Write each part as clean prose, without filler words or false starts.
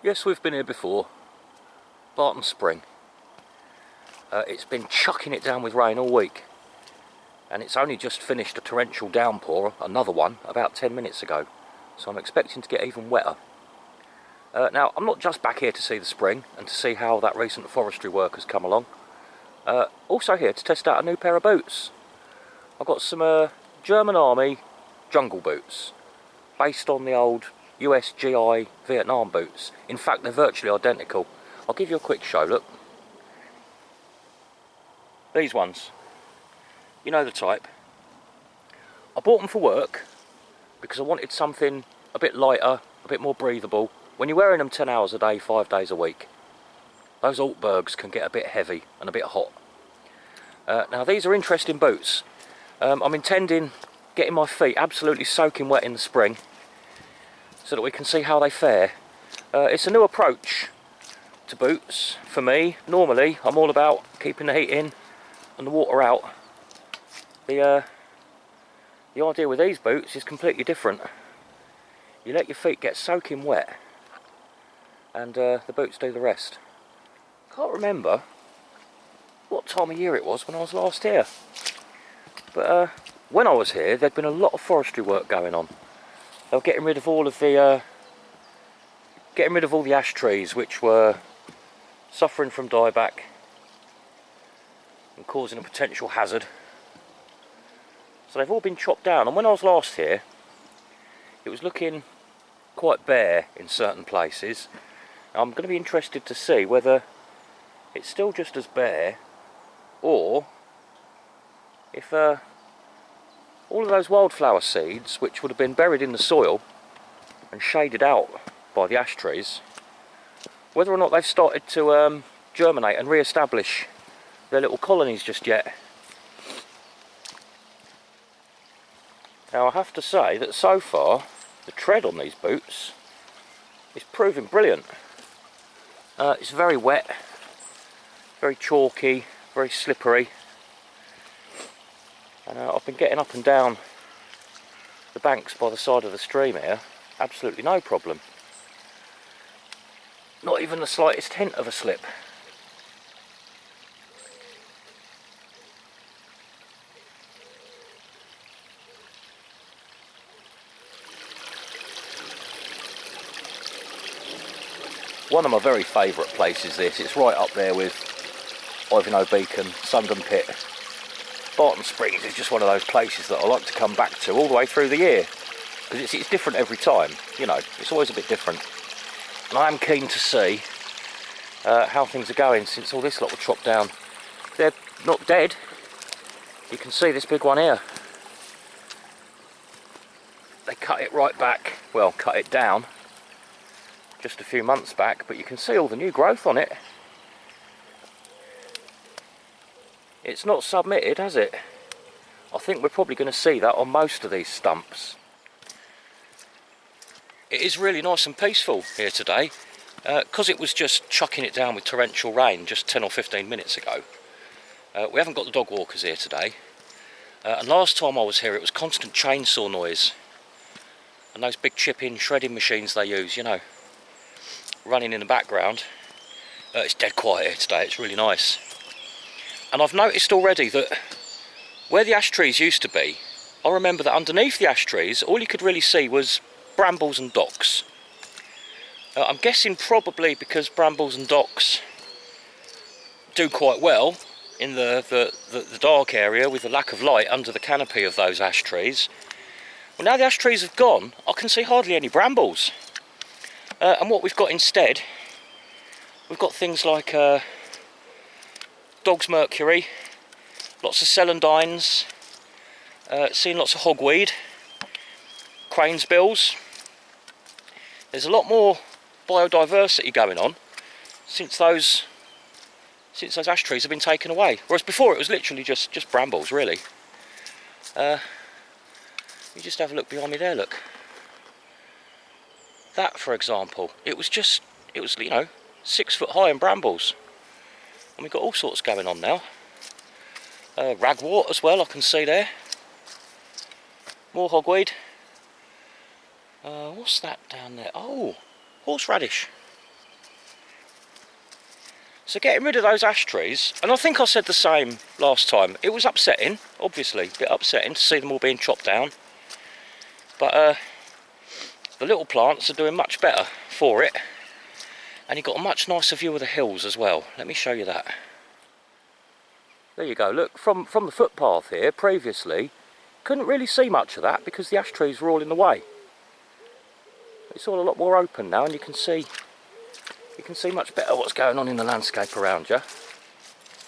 Yes, we've been here before. Barton Spring. It's been chucking it down with rain all week, and it's only just finished a torrential downpour, another one, about 10 minutes ago, so I'm expecting to get even wetter. Now, I'm not just back here to see the spring and to see how that recent forestry work has come along. Also here to test out a new pair of boots. I've got some German Army jungle boots, based on the old US GI Vietnam boots. In fact, they're virtually identical. I'll give you a quick show, look. These ones, you know the type. I bought them for work because I wanted something a bit lighter, a bit more breathable. When you're wearing them 10 hours a day, 5 days a week, those Altbergs can get a bit heavy and a bit hot. Now these are interesting boots. I'm intending getting my feet absolutely soaking wet in the spring so that we can see how they fare. It's a new approach to boots for me. Normally I'm all about keeping the heat in and the water out. The idea with these boots is completely different. You let your feet get soaking wet and the boots do the rest. Can't remember what time of year it was when I was last here, but when I was here there'd been a lot of forestry work going on. They were getting rid of all the ash trees which were suffering from dieback and causing a potential hazard. So they've all been chopped down, and when I was last here it was looking quite bare in certain places. I'm going to be interested to see whether it's still just as bare, or if all of those wildflower seeds which would have been buried in the soil and shaded out by the ash trees, whether or not they've started to germinate and re-establish their little colonies just yet. Now I have to say that so far the tread on these boots is proving brilliant. It's very wet, very chalky, very slippery, and I've been getting up and down the banks by the side of the stream here absolutely no problem. Not even the slightest hint of a slip. One of my very favourite places this. It's right up there with Ivanhoe Beacon, Sundon Pit. Barton Springs is just one of those places that I like to come back to all the way through the year, because it's different every time, you know, it's always a bit different. And I am keen to see how things are going since all this lot were chopped down. They're not dead. You can see this big one here. They cut it right back, well, cut it down just a few months back, but you can see all the new growth on it. It's not submitted, has it? I think we're probably going to see that on most of these stumps. It is really nice and peaceful here today, because it was just chucking it down with torrential rain just 10 or 15 minutes ago. We haven't got the dog walkers here today, and last time I was here it was constant chainsaw noise and those big chipping shredding machines they use, you know, running in the background. It's dead quiet here today, it's really nice. And I've noticed already that where the ash trees used to be, I remember that underneath the ash trees all you could really see was brambles and docks. I'm guessing probably because brambles and docks do quite well in the dark area with the lack of light under the canopy of those ash trees. Well, now the ash trees have gone, I can see hardly any brambles. And what we've got instead, we've got things like dog's mercury, lots of celandines, seeing lots of hogweed, crane's bills. There's a lot more biodiversity going on since those ash trees have been taken away. Whereas before it was literally just brambles, really. You just have a look behind me there, look. That, for example, it was you know, 6 foot high in brambles. And we've got all sorts going on now. Ragwort as well, I can see there. More hogweed. What's that down there? Oh, horseradish. So getting rid of those ash trees, and I think I said the same last time, it was upsetting, obviously, a bit upsetting to see them all being chopped down. But the little plants are doing much better for it. And you've got a much nicer view of the hills as well. Let me show you that. There you go, look, from the footpath here, previously, couldn't really see much of that because the ash trees were all in the way. It's all a lot more open now, and you can see much better what's going on in the landscape around you.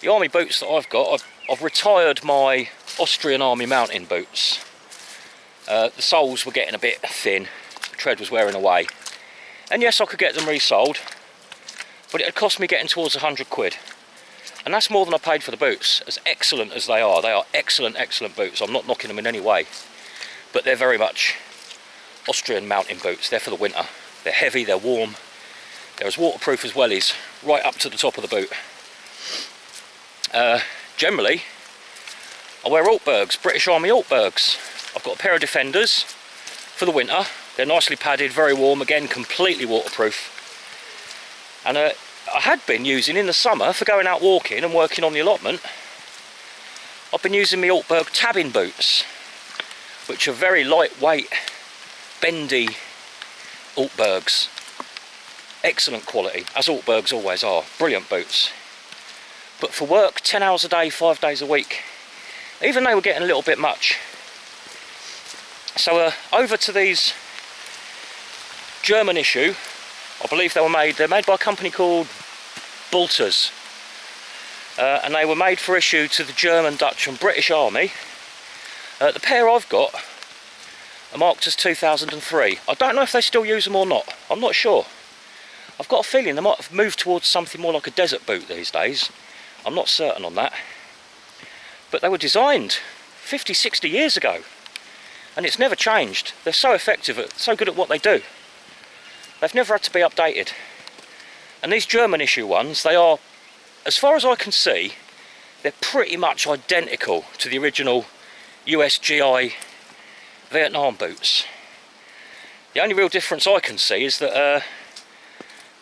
The army boots that I've got, I've retired my Austrian Army mountain boots. The soles were getting a bit thin, the tread was wearing away. And yes, I could get them resold, but it had cost me getting towards 100 quid. And that's more than I paid for the boots, as excellent as they are. They are excellent, excellent boots. I'm not knocking them in any way. But they're very much Austrian mountain boots. They're for the winter. They're heavy, they're warm. They're as waterproof as wellies, right up to the top of the boot. Generally, I wear Altbergs, British Army Altbergs. I've got a pair of Defenders for the winter. They're nicely padded, very warm, again completely waterproof. And I had been using in the summer for going out walking and working on the allotment. I've been using my Altberg tabbing boots, which are very lightweight, bendy Altbergs. Excellent quality, as Altbergs always are. Brilliant boots. But for work, 10 hours a day, 5 days a week, even they were getting a little bit much. So over to these German issue. I believe they're made by a company called Bulters. And they were made for issue to the German, Dutch and British Army. The pair I've got are marked as 2003. I don't know if they still use them or not. I'm not sure. I've got a feeling they might have moved towards something more like a desert boot these days. I'm not certain on that. But they were designed 50, 60 years ago. And it's never changed. They're so effective, so good at what they do. They've never had to be updated. And these German issue ones, they are, as far as I can see, they're pretty much identical to the original USGI Vietnam boots. The only real difference I can see is that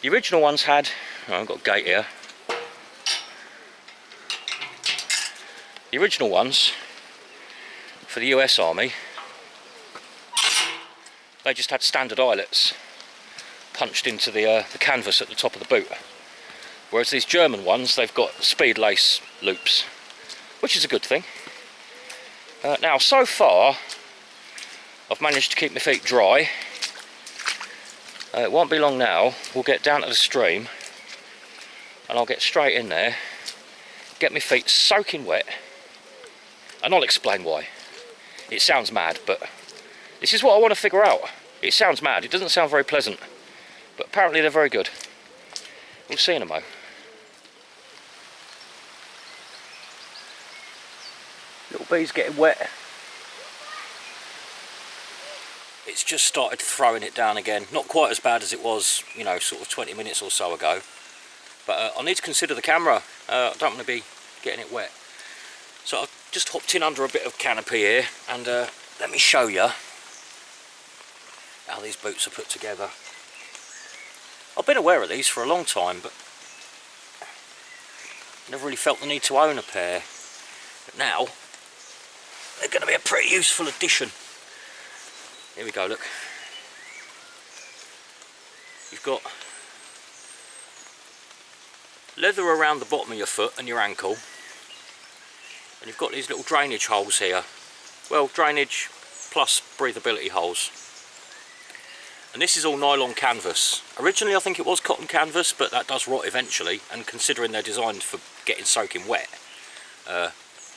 the original ones had, oh, I've got a gate here. The original ones for the US Army, they just had standard eyelets punched into the canvas at the top of the boot. Whereas these German ones, they've got speed lace loops, which is a good thing. Now, so far, I've managed to keep my feet dry. It won't be long now, we'll get down to the stream, and I'll get straight in there, get my feet soaking wet, and I'll explain why. It sounds mad, but this is what I want to figure out. It sounds mad, it doesn't sound very pleasant, but apparently they're very good. We'll see in a mo. Little bee's getting wet. It's just started throwing it down again. Not quite as bad as it was, you know, sort of 20 minutes or so ago. But I need to consider the camera. I don't want to be getting it wet. So I've just hopped in under a bit of canopy here, and let me show you how these boots are put together. I've been aware of these for a long time, but never really felt the need to own a pair. But now, they're going to be a pretty useful addition. Here we go, look. You've got leather around the bottom of your foot and your ankle. And you've got these little drainage holes here. Well, drainage plus breathability holes. And this is all nylon canvas. Originally I think it was cotton canvas, but that does rot eventually, and considering they're designed for getting soaking wet,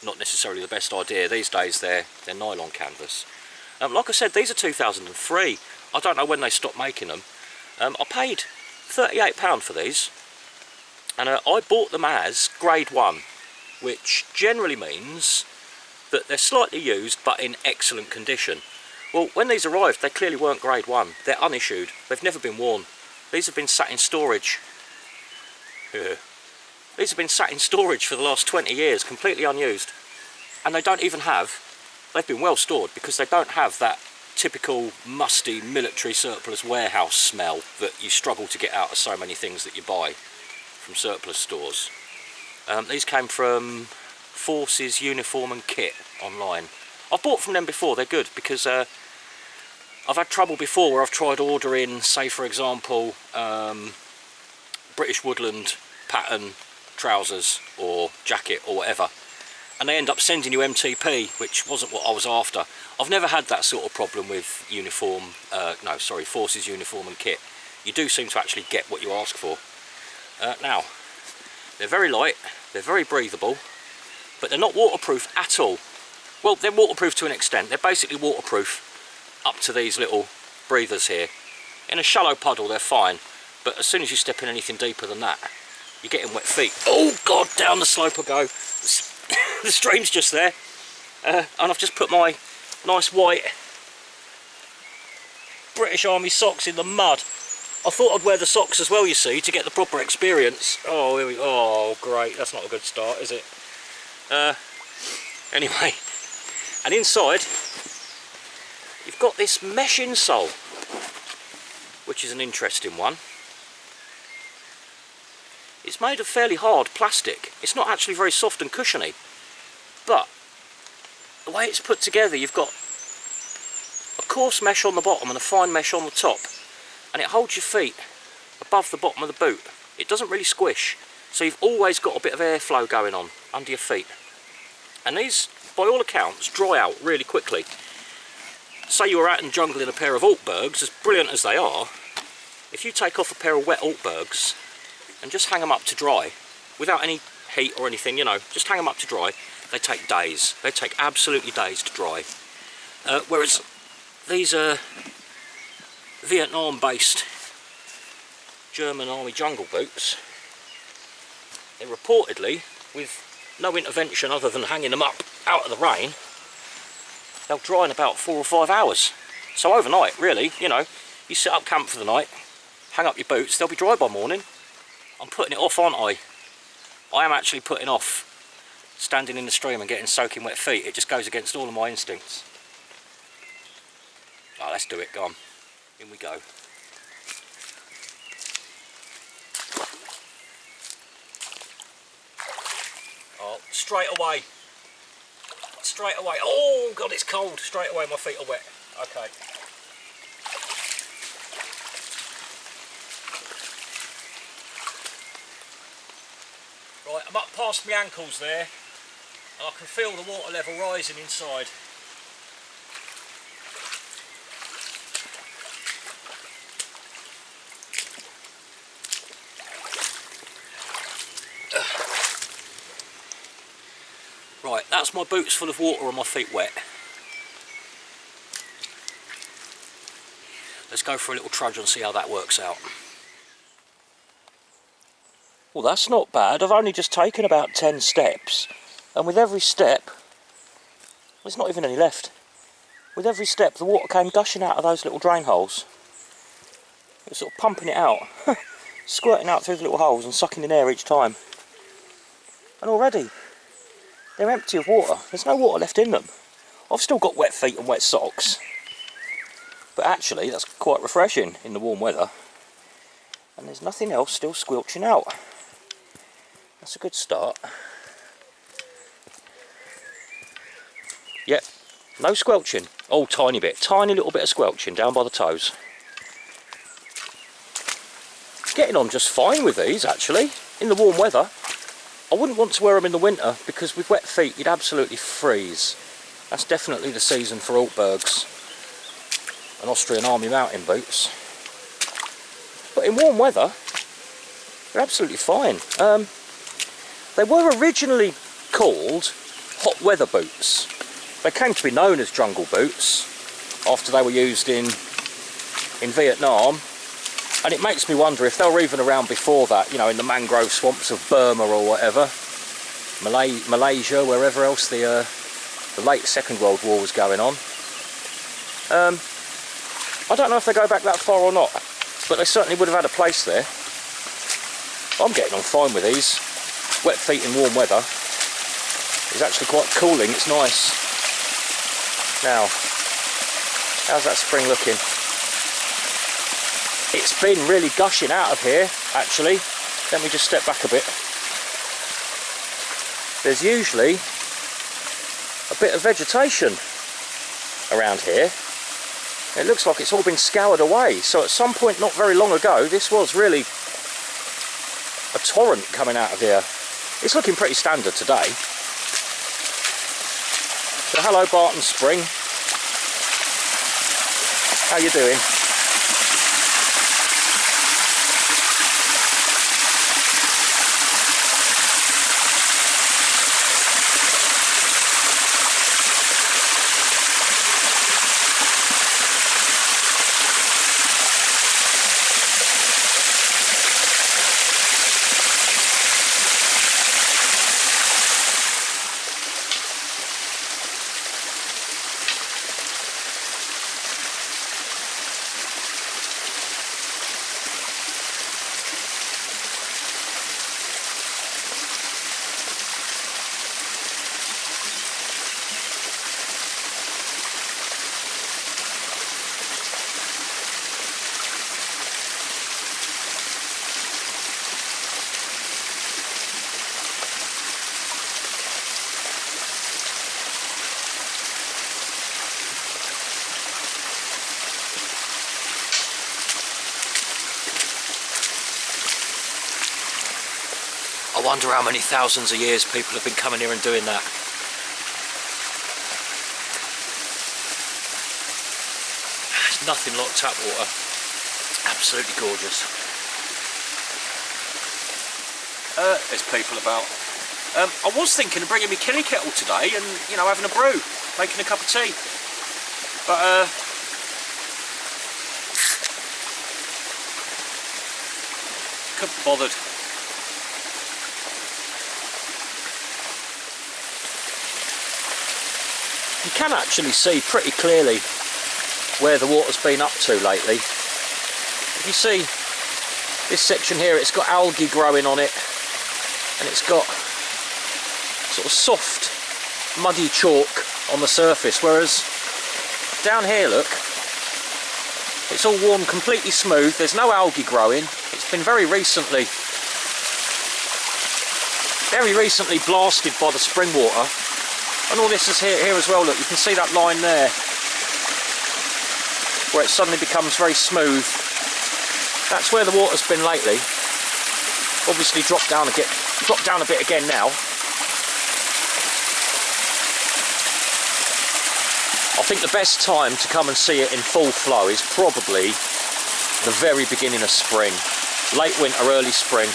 not necessarily the best idea. These days they're nylon canvas. Like I said, these are 2003. I don't know when they stopped making them. I paid £38 for these, and I bought them as grade 1, which generally means that they're slightly used but in excellent condition. Well, when these arrived, they clearly weren't grade 1. They're unissued. They've never been worn. These have been sat in storage. These have been sat in storage for the last 20 years, completely unused. And they don't even have, they've been well stored because they don't have that typical musty military surplus warehouse smell that you struggle to get out of so many things that you buy from surplus stores. These came from Forces Uniform and Kit online. I've bought from them before, they're good, because I've had trouble before where I've tried ordering, say for example, British Woodland pattern trousers or jacket or whatever, and they end up sending you MTP, which wasn't what I was after. I've never had that sort of problem with Forces Uniform and Kit. You do seem to actually get what you ask for. Now, they're very light, they're very breathable, but they're not waterproof at all. Well, they're waterproof to an extent. They're basically waterproof up to these little breathers here. In a shallow puddle, they're fine, but as soon as you step in anything deeper than that, you're getting wet feet. Oh God, down the slope I go. The stream's just there. And I've just put my nice white British Army socks in the mud. I thought I'd wear the socks as well, you see, to get the proper experience. Oh, here we go. Oh, great. That's not a good start, is it? Anyway, and inside, you've got this mesh insole, which is an interesting one. It's made of fairly hard plastic. It's not actually very soft and cushiony, but the way it's put together, you've got a coarse mesh on the bottom and a fine mesh on the top, and it holds your feet above the bottom of the boot. It doesn't really squish, so you've always got a bit of airflow going on under your feet. And these, by all accounts, dry out really quickly. Say you were out in the jungle in a pair of Altbergs, as brilliant as they are, if you take off a pair of wet Altbergs and just hang them up to dry, without any heat or anything, you know, just hang them up to dry, they take days. They take absolutely days to dry. Whereas these are Vietnam-based German Army jungle boots. They're reportedly, with no intervention other than hanging them up out of the rain, they'll dry in about 4 or 5 hours. So overnight, really, you know, you set up camp for the night, hang up your boots, they'll be dry by morning. I'm putting it off, aren't I? I am actually putting off standing in the stream and getting soaking wet feet. It just goes against all of my instincts. Oh, let's do it, go on. In we go. Oh, straight away. Straight away. Oh, God, it's cold. Straight away, my feet are wet. Okay. Right, I'm up past my ankles there, and I can feel the water level rising inside. Right, that's my boots full of water and my feet wet. Let's go for a little trudge and see how that works out. Well, that's not bad. I've only just taken about 10 steps, and with every step, there's not even any left. With every step, the water came gushing out of those little drain holes. It was sort of pumping it out, squirting out through the little holes and sucking in air each time. And already, they're empty of water. There's no water left in them. I've still got wet feet and wet socks, but actually, that's quite refreshing in the warm weather. And there's nothing else still squelching out. That's a good start. Yep, no squelching. Oh, tiny bit, tiny little bit of squelching down by the toes. Getting on just fine with these, actually, in the warm weather. I wouldn't want to wear them in the winter, because with wet feet you'd absolutely freeze. That's definitely the season for Altbergs and Austrian Army mountain boots. But in warm weather, they're absolutely fine. They were originally called hot weather boots. They came to be known as jungle boots after they were used in Vietnam. And it makes me wonder if they were even around before that, you know, in the mangrove swamps of Burma or whatever. Malaysia, wherever else the late Second World War was going on. I don't know if they go back that far or not, but they certainly would have had a place there. I'm getting on fine with these. Wet feet in warm weather is actually quite cooling, it's nice. Now, how's that spring looking? It's been really gushing out of here, actually. Let me just step back a bit. There's usually a bit of vegetation around here. It looks like it's all been scoured away. So at some point not very long ago, this was really a torrent coming out of here. It's looking pretty standard today. So hello Barton Spring. How you doing? I wonder how many thousands of years people have been coming here and doing that. There's nothing like tap water. It's absolutely gorgeous. There's people about. I was thinking of bringing my killie kettle today and, you know, having a brew, making a cup of tea. But couldn't be bothered. You can actually see pretty clearly where the water's been up to lately. If you see this section here, it's got algae growing on it, and it's got sort of soft, muddy chalk on the surface, whereas down here, look, it's all worn completely smooth. There's no algae growing. It's been very recently blasted by the spring water. And all this is here as well, look, you can see that line there, where it suddenly becomes very smooth. That's where the water's been lately. Obviously dropped down a bit again now. I think the best time to come and see it in full flow is probably the very beginning of spring. Late winter, early spring.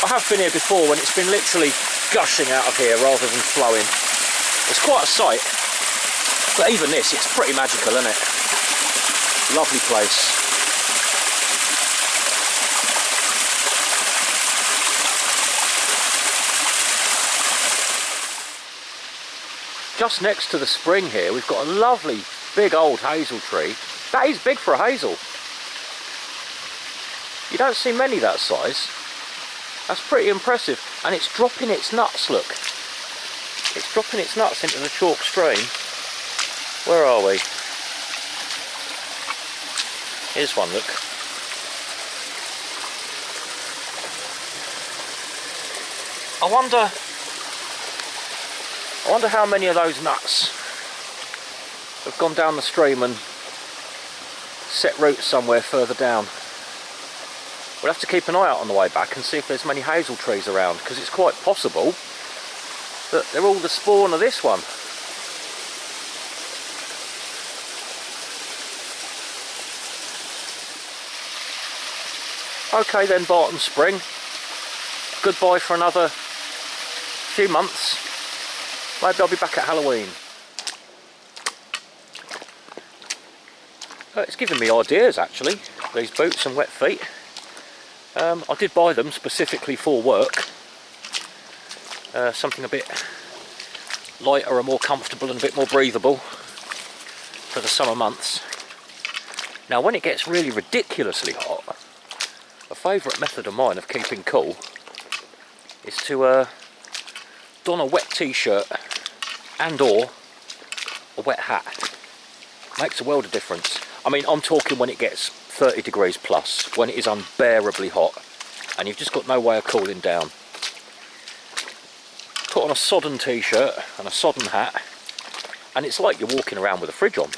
I have been here before when it's been literally gushing out of here rather than flowing. It's quite a sight, but even this, it's pretty magical, isn't it? Lovely place. Just next to the spring here, we've got a lovely big old hazel tree. That is big for a hazel. You don't see many that size. That's pretty impressive, and it's dropping its nuts, look. It's dropping its nuts into the chalk stream. Where are we? Here's one, look. I wonder how many of those nuts have gone down the stream and set roots somewhere further down. We'll have to keep an eye out on the way back and see if there's many hazel trees around, because it's quite possible that they're all the spawn of this one. Okay then, Barton Spring. Goodbye for another few months. Maybe I'll be back at Halloween. It's giving me ideas actually, these boots and wet feet. I did buy them specifically for work. Something a bit lighter and more comfortable and a bit more breathable for the summer months. Now when it gets really ridiculously hot, a favourite method of mine of keeping cool is to don a wet t-shirt and or a wet hat. Makes a world of difference. I mean, I'm talking when it gets 30 degrees plus, when it is unbearably hot and you've just got no way of cooling down. Put on a sodden t-shirt and a sodden hat, and it's like you're walking around with a fridge on.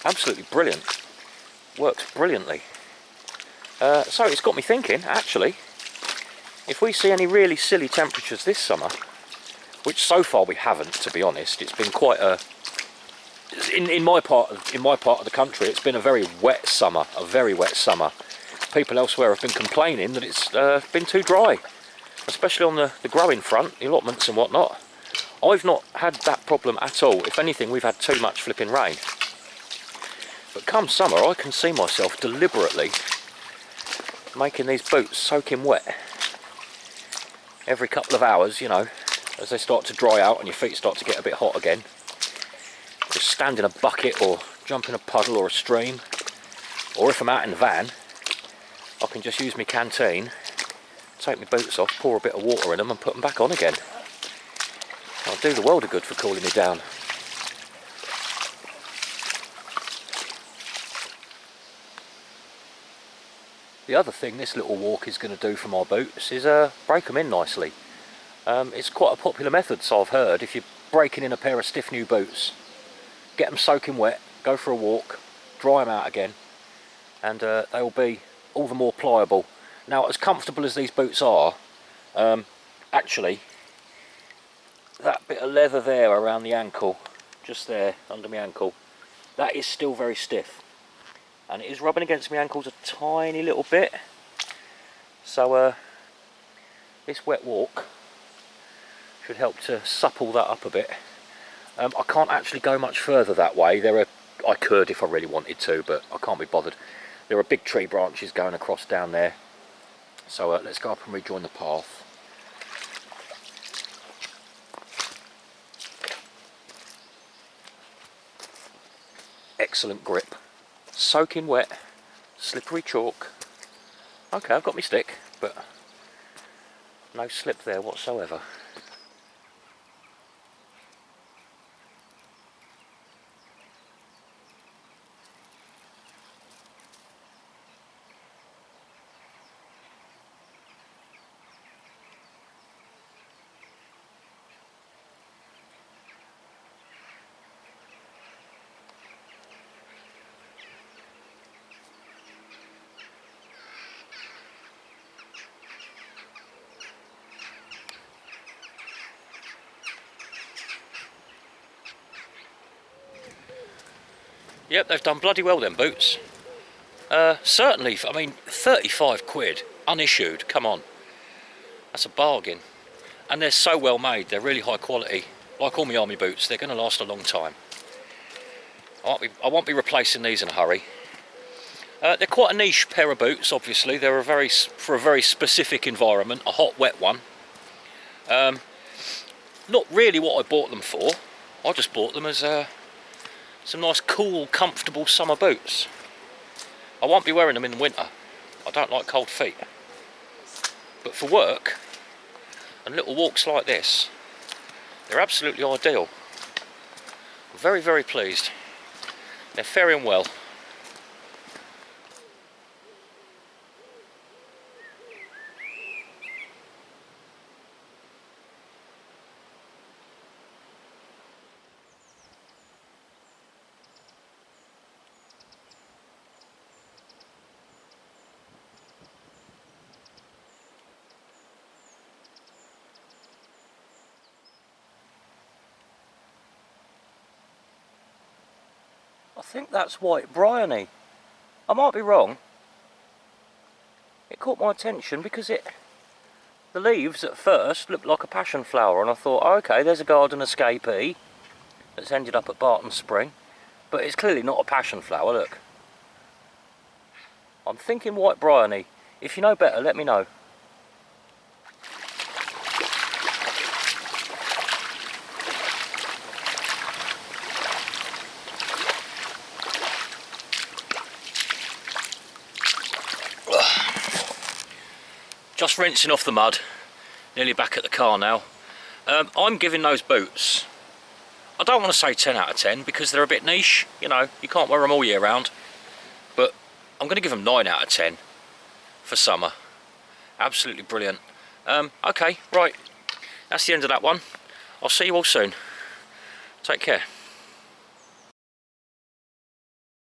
Absolutely brilliant. Works brilliantly. So it's got me thinking, actually, if we see any really silly temperatures this summer, which so far we haven't, to be honest, it's been quite a... In my part of the country, it's been a very wet summer, a very wet summer. People elsewhere have been complaining that it's been too dry, especially on the growing front, the allotments and whatnot. I've not had that problem at all. If anything, we've had too much flipping rain. But come summer, I can see myself deliberately making these boots soaking wet every couple of hours, you know, as they start to dry out and your feet start to get a bit hot again. Just stand in a bucket or jump in a puddle or a stream, or if I'm out in the van, I can just use my canteen, take my boots off, pour a bit of water in them and put them back on again. I'll do the world of good for cooling me down. The other thing this little walk is going to do for my boots is break them in nicely. It's quite a popular method, so I've heard. If you're breaking in a pair of stiff new boots, get them soaking wet, go for a walk, dry them out again, and they will be all the more pliable. Now, as comfortable as these boots are, actually, that bit of leather there around the ankle, just there under my ankle, that is still very stiff. And it is rubbing against my ankles a tiny little bit. So this wet walk should help to supple that up a bit. I can't actually go much further that way. I could if I really wanted to, but I can't be bothered. There are big tree branches going across down there. So let's go up and rejoin the path. Excellent grip. Soaking wet, slippery chalk. Okay, I've got my stick, but no slip there whatsoever. Yep, they've done bloody well, them boots. Certainly, I mean, 35 quid, unissued, come on. That's a bargain. And they're so well made, they're really high quality. Like all my army boots, they're going to last a long time. I won't be replacing these in a hurry. They're quite a niche pair of boots, obviously. They're for a very specific environment, a hot, wet one. Not really what I bought them for. I just bought them as some nice, cool, comfortable summer boots. I won't be wearing them in the winter. I don't like cold feet. But for work and little walks like this, they're absolutely ideal. I'm very, very pleased. They're faring well. I think that's white bryony. I might be wrong. It caught my attention because the leaves at first looked like a passion flower, and I thought, oh, okay, there's a garden escapee that's ended up at Barton Spring, but it's clearly not a passion flower. Look, I'm thinking white bryony. If you know better, let me know. Just rinsing off the mud, nearly back at the car now. I'm giving those boots, I don't want to say 10 out of 10 because they're a bit niche, you know, you can't wear them all year round, but I'm going to give them 9 out of 10 for summer. Absolutely brilliant. Okay, right, that's the end of that one. I'll see you all soon. Take care.